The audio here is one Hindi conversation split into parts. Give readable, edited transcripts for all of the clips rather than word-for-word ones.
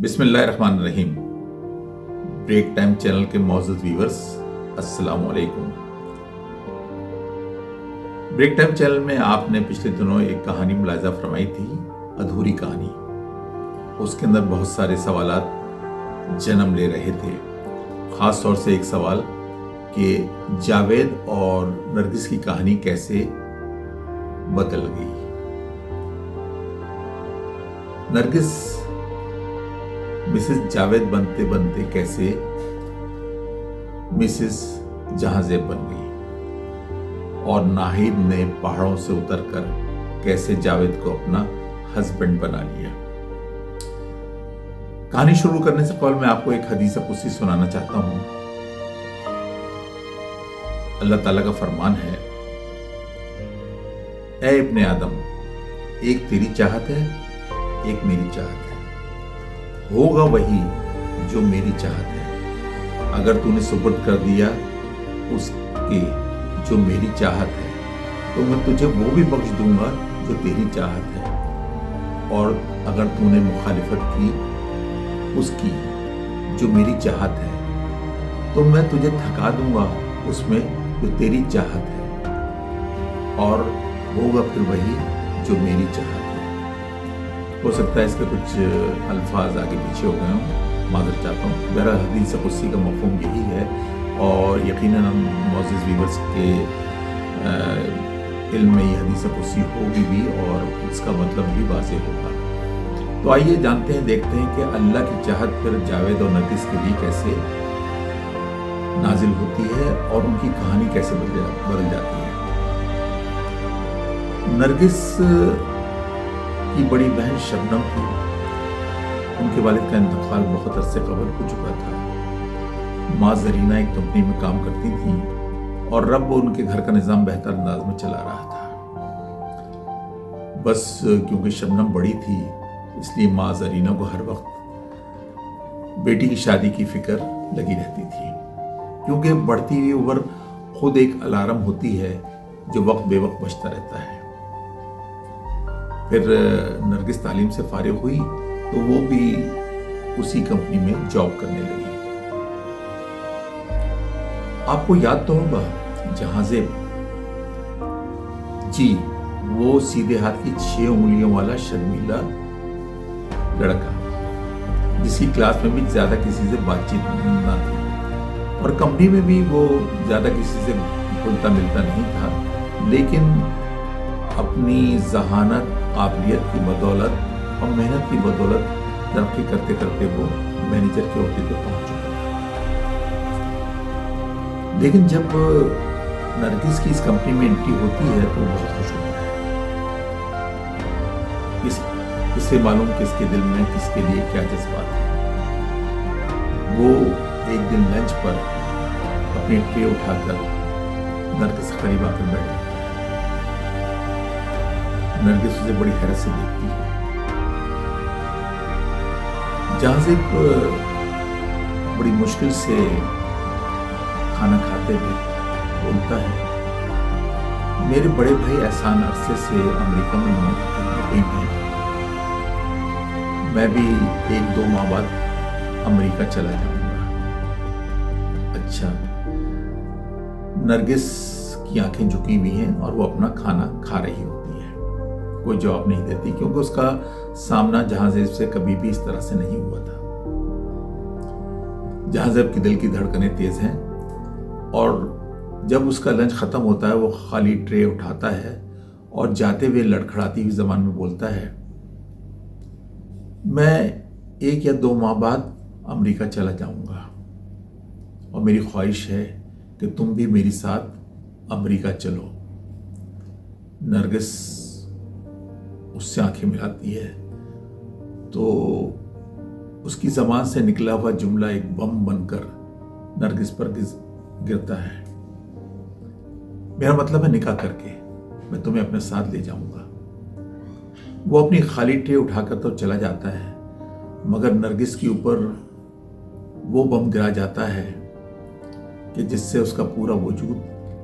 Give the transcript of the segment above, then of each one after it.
बिस्मिल्लाहिर्रहमानिर्रहीम। ब्रेक टाइम चैनल के मौजूद व्यूअर्स, अस्सलाम वालेकुम। ब्रेक टाइम चैनल में आपने पिछले दिनों एक कहानी मुलाहिजा फरमाई थी, अधूरी कहानी। उसके अंदर बहुत सारे सवालात जन्म ले रहे थे। खास तौर से एक सवाल कि जावेद और नरगिस की कहानी कैसे बदल गई। नरगिस मिसेस जावेद बनते बनते कैसे मिसेस जहांजेब बन गई और नाहिद ने पहाड़ों से उतरकर कैसे जावेद को अपना हस्बैंड बना लिया। कहानी शुरू करने से पहले मैं आपको एक हदीस कुदसी सुनाना चाहता हूं। अल्लाह ताला का फरमान है, ऐ इब्ने आदम, एक तेरी चाहत है, एक मेरी चाहत है। होगा वही जो मेरी चाहत है। अगर तूने सुपुर्द कर दिया उसके जो मेरी चाहत है, तो मैं तुझे वो भी बख्श दूंगा जो तेरी चाहत है। और अगर तूने मुखालिफत की उसकी जो मेरी चाहत है, तो मैं तुझे थका दूंगा उसमें जो तेरी चाहत है। और होगा फिर वही जो मेरी चाहत है। हो सकता है इसके कुछ अल्फाज आगे पीछे हो गए हों, माज़रत चाहता हूँ। बहरहाल हदीस कुदसी का मफ़हूम यही है और यकीनन हम मोअज़्ज़िज़ व्यूअर्स के इल्म में ये हदीस कुदसी होगी भी और इसका मतलब भी वाज़ेह होगा। तो आइए जानते हैं, देखते हैं कि अल्लाह की चाहत फिर जावेद और नरगिस के लिए कैसे नाजिल होती है और उनकी कहानी कैसे बदल जाती है। नरगिस की बड़ी बहन शबनम थी। उनके वालिद का इंतकाल बहुत अरसे कबल हो चुका था। माँ जरीना एक कंपनी में काम करती थी और रब उनके घर का निज़ाम बेहतर अंदाज में चला रहा था। बस क्योंकि शबनम बड़ी थी, इसलिए माँ जरीना को हर वक्त बेटी की शादी की फिक्र लगी रहती थी, क्योंकि बढ़ती हुई उम्र खुद एक अलार्म होती है जो वक्त बेवक्त बजता रहता है। फिर नरगिस तालीम से फारिग हुई तो वो भी उसी कंपनी में जॉब करने लगी। आपको याद तो होगा जहांजेब जी, वो सीधे हाथ की 6 उंगलियों वाला शर्मीला लड़का जिसकी क्लास में भी ज्यादा किसी से बातचीत ना थी और कंपनी में भी वो ज्यादा किसी से घुलता मिलता नहीं था, लेकिन अपनी जहानत, काबिलियत की बदौलत और मेहनत की बदौलत तरक्की करते करते वो मैनेजर के ओहदे पे पहुंच चुका था। लेकिन जब नरगिस की इस कंपनी में एंट्री होती है तो बहुत खुश होता है। इससे मालूम किसके दिल में किसके लिए क्या जज्बात है। वो एक दिन लंच पर अपनी ट्रे उठाकर नरगिस के करीब आकर बैठ जाता है। नरगिस उसे बड़ी हैरत से देखती है। जहांजेब बड़ी मुश्किल से खाना खाते हुए बोलता है, मेरे बड़े भाई एहसान अरसे से अमेरिका में मुकीम हैं। मैं भी 1-2 माह बाद अमेरिका चला जाऊंगा। अच्छा। नरगिस की आंखें झुकी हुई हैं और वो अपना खाना खा रही होती है। कोई जवाब नहीं देती, क्योंकि उसका सामना जहांजेब से कभी भी इस तरह से नहीं हुआ था। जहांजेब की दिल की धड़कनें तेज हैं और जब उसका लंच खत्म होता है वो खाली ट्रे उठाता है और जाते हुए लड़खड़ाती हुई जबान में बोलता है, मैं 1 या 2 माह बाद अमेरिका चला जाऊंगा और मेरी ख्वाहिश है कि तुम भी मेरे साथ अमेरिका चलो। नरगिस उससे आंखें मिलाती है तो उसकी जबान से निकला हुआ जुमला एक बम बनकर नरगिस पर गिरता है, मेरा मतलब है निकाह करके मैं तुम्हें अपने साथ ले जाऊंगा। वो अपनी खाली ट्रे उठाकर तो चला जाता है, मगर नरगिस के ऊपर वो बम गिरा जाता है कि जिससे उसका पूरा वजूद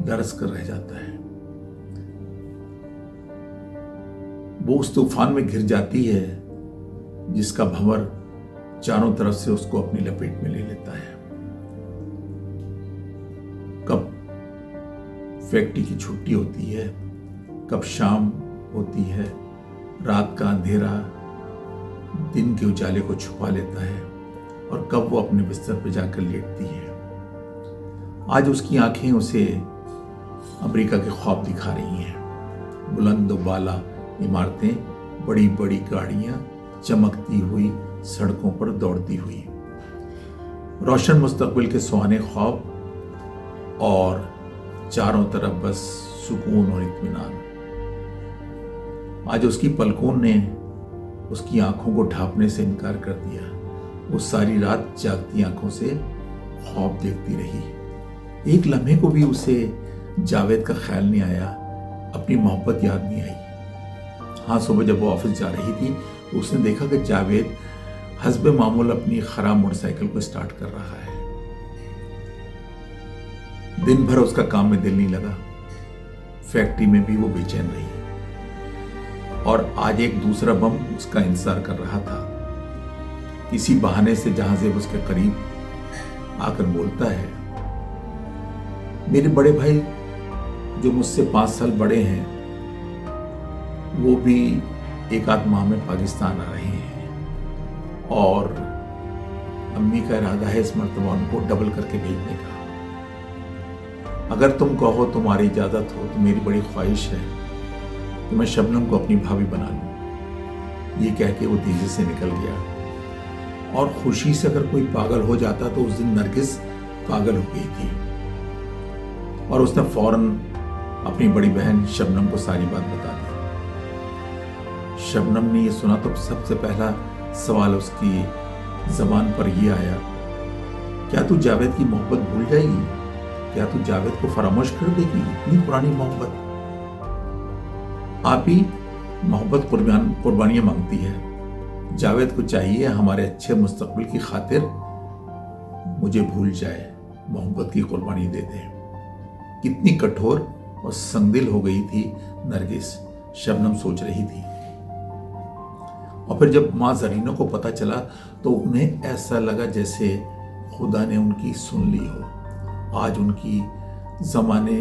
दरस कर रह जाता है। वो उस तूफान में घिर जाती है जिसका भंवर चारों तरफ से उसको अपनी लपेट में ले लेता है। कब फैक्ट्री की छुट्टी होती है, कब शाम होती है, रात का अंधेरा दिन के उजाले को छुपा लेता है, और कब वो अपने बिस्तर पर जाकर लेटती है। आज उसकी आंखें उसे अमेरिका के ख्वाब दिखा रही हैं। बुलंद बाला इमारतें, बड़ी बड़ी गाड़ियां, चमकती हुई सड़कों पर दौड़ती हुई, रोशन मुस्तकबिल के सुहाने ख्वाब, और चारों तरफ बस सुकून और इत्मीनान। आज उसकी पलकों ने उसकी आंखों को ढांपने से इनकार कर दिया। वो सारी रात जागती आंखों से ख्वाब देखती रही। एक लम्हे को भी उसे जावेद का ख्याल नहीं आया, अपनी मोहब्बत याद नहीं आई। हाँ, सुबह जब वो ऑफिस जा रही थी तो उसने देखा कि जावेद हस्बे मामूल अपनी खराब मोटरसाइकिल को स्टार्ट कर रहा है। दिन भर उसका काम में दिल नहीं लगा, फैक्ट्री में भी वो बेचैन रही, और आज एक दूसरा बम उसका इंतजार कर रहा था। इसी बहाने से जहांजेब उसके करीब आकर बोलता है, मेरे बड़े भाई जो मुझसे 5 साल बड़े हैं, वो भी एक आध माह में पाकिस्तान आ रहे हैं, और अम्मी का इरादा है इस मर्तबा उनको डबल करके भेजने का। अगर तुम कहो, तुम्हारी इजाजत हो, तो मेरी बड़ी ख्वाहिश है कि मैं शबनम को अपनी भाभी बना लूं। ये कह के वो तेजी से निकल गया, और खुशी से अगर कोई पागल हो जाता तो उस दिन नरगिस पागल हो गई थी, और उसने फौरन अपनी बड़ी बहन शबनम को सारी बात बता दी। शबनम ने ये सुना तो सबसे पहला सवाल उसकी जबान पर ये आया, क्या तू जावेद की मोहब्बत भूल जाएगी? क्या तू जावेद को फरामोश कर देगी? इतनी पुरानी मोहब्बत। आप ही मोहब्बत कुर्बानियां मांगती है। जावेद को चाहिए हमारे अच्छे मुस्तकबिल की खातिर मुझे भूल जाए, मोहब्बत की कुर्बानी दे दे। कितनी कठोर और संगदिल हो गई थी नरगिस, शबनम सोच रही थी। और फिर जब माँ जरीना को पता चला तो उन्हें ऐसा लगा जैसे खुदा ने उनकी सुन ली हो। आज उनकी जमाने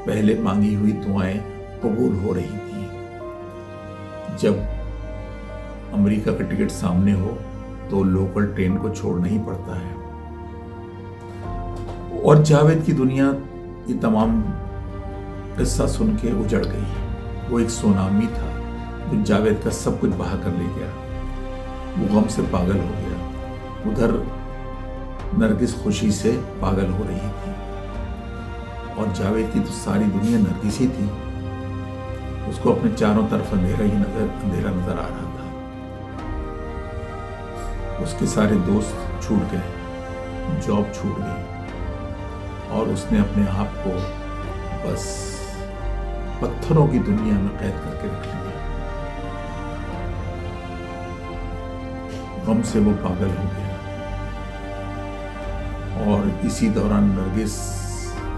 पहले मांगी हुई दुआएं कबूल हो रही थी। जब अमेरिका का टिकट सामने हो तो लोकल ट्रेन को छोड़ना ही पड़ता है। और जावेद की दुनिया ये तमाम किस्सा सुन के उजड़ गई। वो एक सुनामी था जो जावेद का सब कुछ बहा कर ले गया। वो गम से पागल हो गया। उधर नरगिस खुशी से पागल हो रही थी, और जावेद की तो सारी दुनिया नरगिस ही थी। उसको अपने चारों तरफ अंधेरा नजर आ रहा था। उसके सारे दोस्त छूट गए, जॉब छूट गई, और उसने अपने आप को बस पत्थरों की दुनिया में कैद करके रख लिया। गम से वो पागल हो गया, और इसी दौरान नरगिस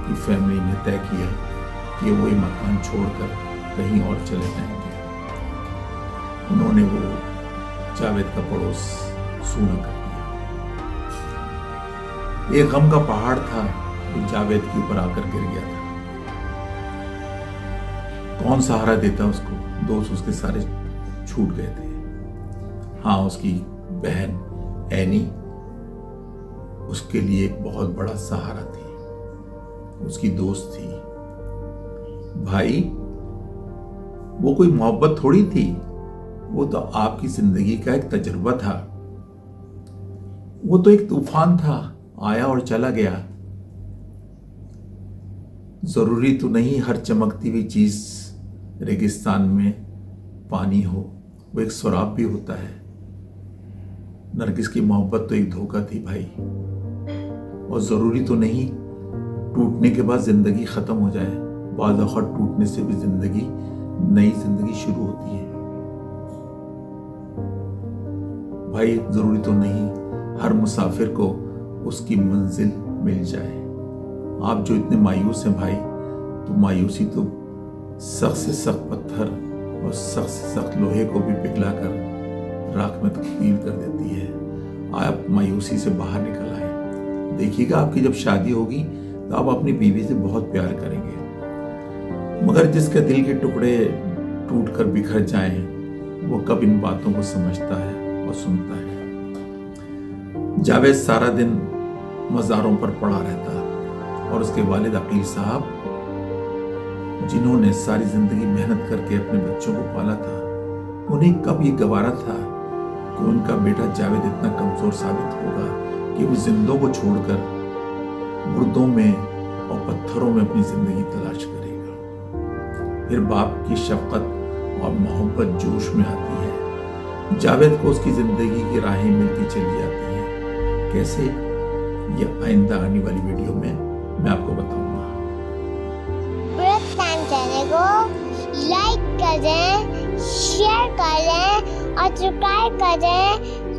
की फैमिली ने तय किया कि वो ये मकान छोड़कर कहीं और चले जाएंगे। उन्होंने वो जावेद का पड़ोस सूना कर दिया। एक गम का पहाड़ था जो जावेद के ऊपर आकर गिर गया था। कौन सहारा देता उसको? दोस्त उसके सारे छूट गए थे। हाँ, उसकी बहन एनी उसके लिए एक बहुत बड़ा सहारा थी, उसकी दोस्त थी। भाई, वो कोई मोहब्बत थोड़ी थी, वो तो आपकी जिंदगी का एक तजुर्बा था। वो तो एक तूफान था, आया और चला गया। जरूरी तो नहीं हर चमकती हुई चीज रेगिस्तान में पानी हो, वो एक सराब भी होता है। नरगिस की मोहब्बत तो एक धोखा थी भाई, और जरूरी तो नहीं टूटने के बाद जिंदगी खत्म हो जाए। बाज़ औक़ात टूटने से भी नई जिंदगी शुरू होती है। भाई, जरूरी तो नहीं हर मुसाफिर को उसकी मंजिल मिल जाए। आप जो इतने मायूस हैं भाई, तो मायूसी तो सख्त से सख्त पत्थर और सख्त से सख्त लोहे को भी पिघला कर राख में तब्दील कर देती है। आप मायूसी से बाहर निकल आए। देखिएगा आपकी जब शादी होगी तो आप अपनी बीवी से बहुत प्यार करेंगे, मगर जिसके दिल के टुकड़े टूटकर बिखर जाएं, वो कब इन बातों को समझता है और सुनता है। जावेद सारा दिन मज़ारों पर पड़ा रहता और उसके वालिद अकील साहब, जिन्होंने सारी जिंदगी मेहनत करके अपने बच्चों को पाला था, उन्हें कब ये गवारा था कि उनका बेटा जावेद इतना कमजोर साबित होगा कि वो जिंदों को छोड़कर मुर्दों में और पत्थरों में अपनी जिंदगी तलाश करेगा। फिर बाप की शफकत और मोहब्बत जोश में आती है। जावेद को उसकी जिंदगी की राहें मिलती चली जाती हैं। कैसे, ये आइंदा आने वाली वीडियो में मैं आपको बताऊंगा। चैनल को लाइक करें, शेयर करें और सब्सक्राइब करें